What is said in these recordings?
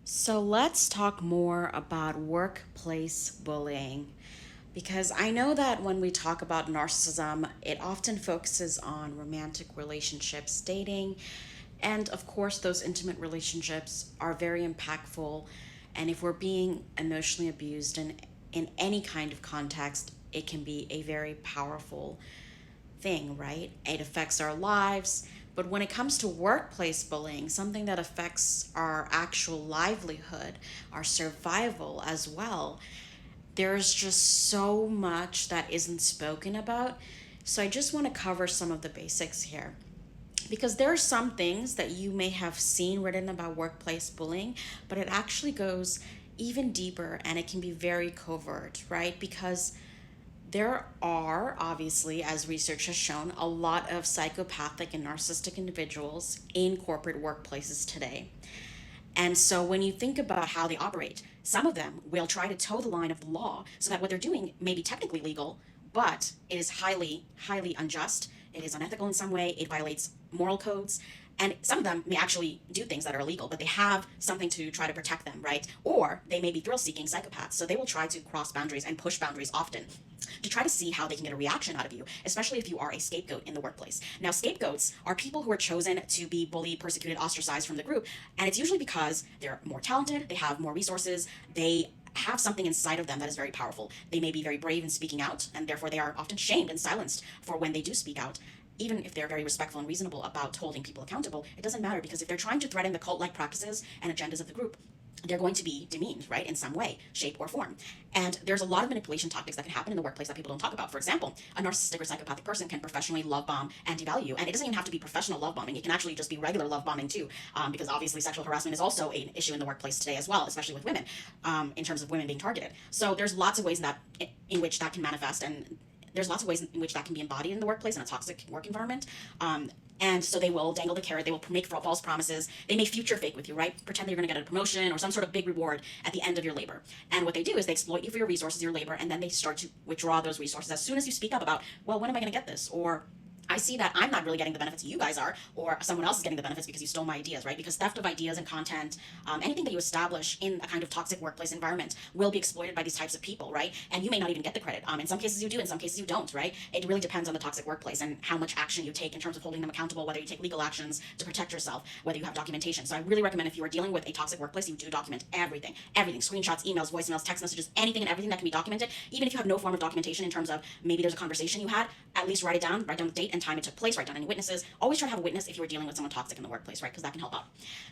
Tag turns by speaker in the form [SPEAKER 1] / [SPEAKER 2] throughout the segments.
[SPEAKER 1] So let's talk more about workplace bullying. Because I know that when we talk about narcissism, it often focuses on romantic relationships, dating, and of course, those intimate relationships are very impactful. And if we're being emotionally abused in any kind of context, it can be a very powerful thing, right? It affects our lives. But when it comes to workplace bullying, something that affects our actual livelihood, our survival as well, there's just so much that isn't spoken about. So I just want to cover some of the basics here. Because there are some things that you may have seen written about workplace bullying, but it actually goes even deeper and it can be very covert, right? Because there are, obviously, as research has shown, a lot of psychopathic and narcissistic individuals in corporate workplaces today. And so when you think about how they operate, some of them will try to toe the line of the law so that what they're doing may be technically legal, but it is highly, highly unjust. It is unethical in some way. It violates moral codes. And some of them may actually do things that are illegal, but they have something to try to protect them, right? Or they may be thrill seeking psychopaths. So they will try to cross boundaries and push boundaries often to try to see how they can get a reaction out of you, especially if you are a scapegoat in the workplace. Now, scapegoats are people who are chosen to be bullied, persecuted, ostracized from the group, and it's usually because they're more talented, they have more resources, they have something inside of them that is very powerful. They may be very brave in speaking out, and therefore they are often shamed and silenced for when they do speak out. Even if they're very respectful and reasonable about holding people accountable, it doesn't matter because if they're trying to threaten the cult like practices and agendas of the group, they're going to be demeaned, right, in some way, shape, or form. And there's a lot of manipulation tactics that can happen in the workplace that people don't talk about. For example, a narcissistic or psychopathic person can professionally love bomb and devalue you. And it doesn't even have to be professional love bombing. It can actually just be regular love bombing too, because obviously sexual harassment is also an issue in the workplace today as well, especially with women, in terms of women being targeted. So there's lots of ways in which that can manifest, and there's lots of ways in which that can be embodied in the workplace in a toxic work environment. And so they will dangle the carrot, they will make false promises, they may future fake with you, right? Pretend that you're going to get a promotion or some sort of big reward at the end of your labor. And what they do is they exploit you for your resources, your labor, and then they start to withdraw those resources as soon as you speak up about, well, when am I going to get this? Or I see that I'm not really getting the benefits you guys are, or someone else is getting the benefits because you stole my ideas, right? Because theft of ideas and content, anything that you establish in a kind of toxic workplace environment will be exploited by these types of people, right? And you may not even get the credit. In some cases you do, in some cases you don't, right? It really depends on the toxic workplace and how much action you take in terms of holding them accountable, whether you take legal actions to protect yourself, whether you have documentation. So I really recommend if you are dealing with a toxic workplace, you do document everything, screenshots, emails, voicemails, text messages, anything and everything that can be documented. Even if you have no form of documentation in terms of maybe there's a conversation you had, at least write down the date and time it took place, write down any witnesses. Always try to have a witness if you are dealing with someone toxic in the workplace, right? Because that can help out.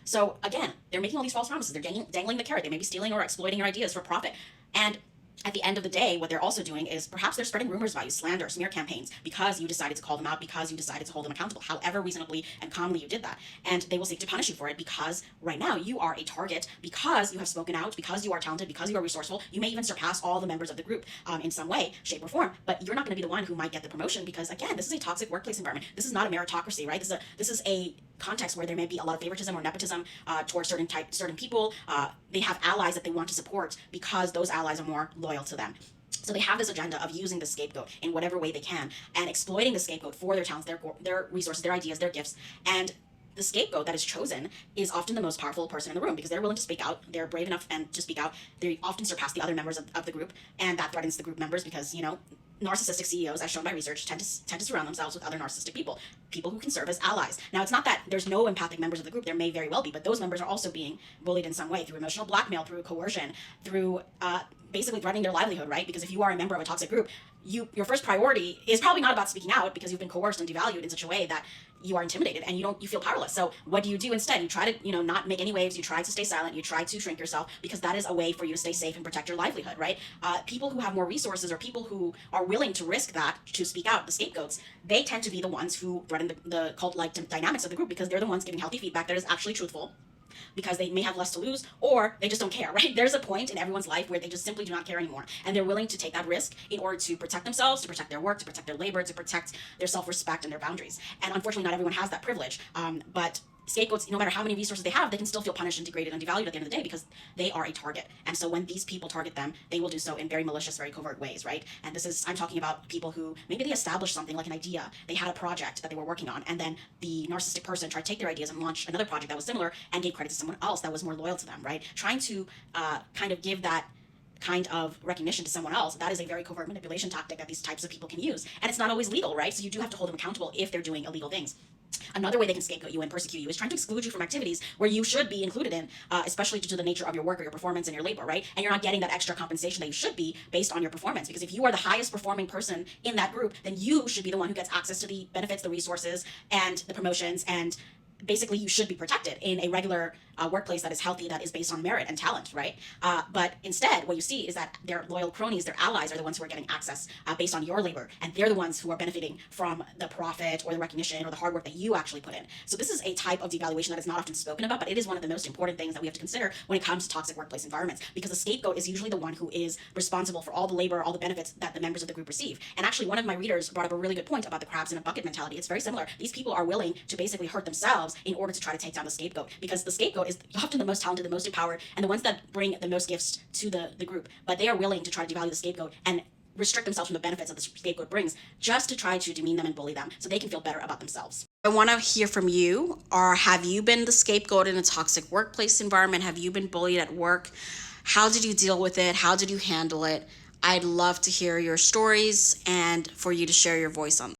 [SPEAKER 1] So again, they're making all these false promises. They're dangling the carrot. They may be stealing or exploiting your ideas for profit. And at the end of the day, what they're also doing is perhaps they're spreading rumors about you, slander, smear campaigns, because you decided to call them out, because you decided to hold them accountable, however reasonably and calmly you did that. And they will seek to punish you for it because right now you are a target, because you have spoken out, because you are talented, because you are resourceful. You may even surpass all the members of the group in some way, shape, or form, but you're not going to be the one who might get the promotion because, again, this is a toxic workplace environment. This is not a meritocracy, right? This is a context where there may be a lot of favoritism or nepotism towards certain people. They have allies that they want to support because those allies are more loyal to them. So they have this agenda of using the scapegoat in whatever way they can and exploiting the scapegoat for their talents, their resources, their ideas, their gifts. And the scapegoat that is chosen is often the most powerful person in the room because they're willing to speak out. They're brave enough and to speak out. They often surpass the other members of the group, and that threatens the group members because, narcissistic CEOs, as shown by research, tend to surround themselves with other narcissistic people who can serve as allies. Now, it's not that there's no empathic members of the group. There may very well be, but those members are also being bullied in some way through emotional blackmail, through coercion, through basically threatening their livelihood, right? Because if you are a member of a toxic group, your first priority is probably not about speaking out because you've been coerced and devalued in such a way that you are intimidated and you feel powerless. So what do you do instead? You try to, not make any waves. You try to stay silent. You try to shrink yourself because that is a way for you to stay safe and protect your livelihood, right? People who have more resources or people who are willing to risk that to speak out, the scapegoats, they tend to be the ones who threaten the cult-like dynamics of the group because they're the ones giving healthy feedback that is actually truthful, because they may have less to lose or they just don't care, right? There's a point in everyone's life where they just simply do not care anymore. And they're willing to take that risk in order to protect themselves, to protect their work, to protect their labor, to protect their self-respect and their boundaries. And unfortunately, not everyone has that privilege. But
[SPEAKER 2] scapegoats, no matter how many resources they have, they can still feel punished and degraded and devalued at the end of the day because they are a target. And so when these people target them, they will do so in very malicious, very covert ways, right? And this is, I'm talking about people who maybe they established something like an idea, they had a project that they were working on, and then the narcissistic person tried to take their ideas and launch another project that was similar and gave credit to someone else that was more loyal to them, right? Trying to kind of give that kind of recognition to someone else, that is a very covert manipulation tactic that these types of people can use. And it's not always legal, right? So you do have to hold them accountable if they're doing illegal things. Another way they can scapegoat you and persecute you is trying to exclude you from activities where you should be included in, especially due to the nature of your work or your performance and your labor, right? And you're not getting that extra compensation that you should be based on your performance. Because if you are the highest performing person in that group, then you should be the one who gets access to the benefits, the resources, and the promotions, and basically you should be protected in a regular workplace that is healthy, that is based on merit and talent, right? But instead, what you see is that their loyal cronies, their allies, are the ones who are getting access based on your labor, and they're the ones who are benefiting from the profit or the recognition or the hard work that you actually put in. So this is a type of devaluation that is not often spoken about, but it is one of the most important things that we have to consider when it comes to toxic workplace environments, because the scapegoat is usually the one who is responsible for all the labor, all the benefits that the members of the group receive. And actually, one of my readers brought up a really good point about the crabs in a bucket mentality. It's very similar. These people are willing to basically hurt themselves in order to try to take down the scapegoat, because the scapegoat is often the most talented, the most empowered, and the ones that bring the most gifts to the group. But they are willing to try to devalue the scapegoat and restrict themselves from the benefits that the scapegoat brings, just to try to demean them and bully them so they can feel better about themselves.
[SPEAKER 1] I want to hear from you. Or have you been the scapegoat in a toxic workplace environment? Have you been bullied at work? How did you deal with it? How did you handle it? I'd love to hear your stories and for you to share your voice on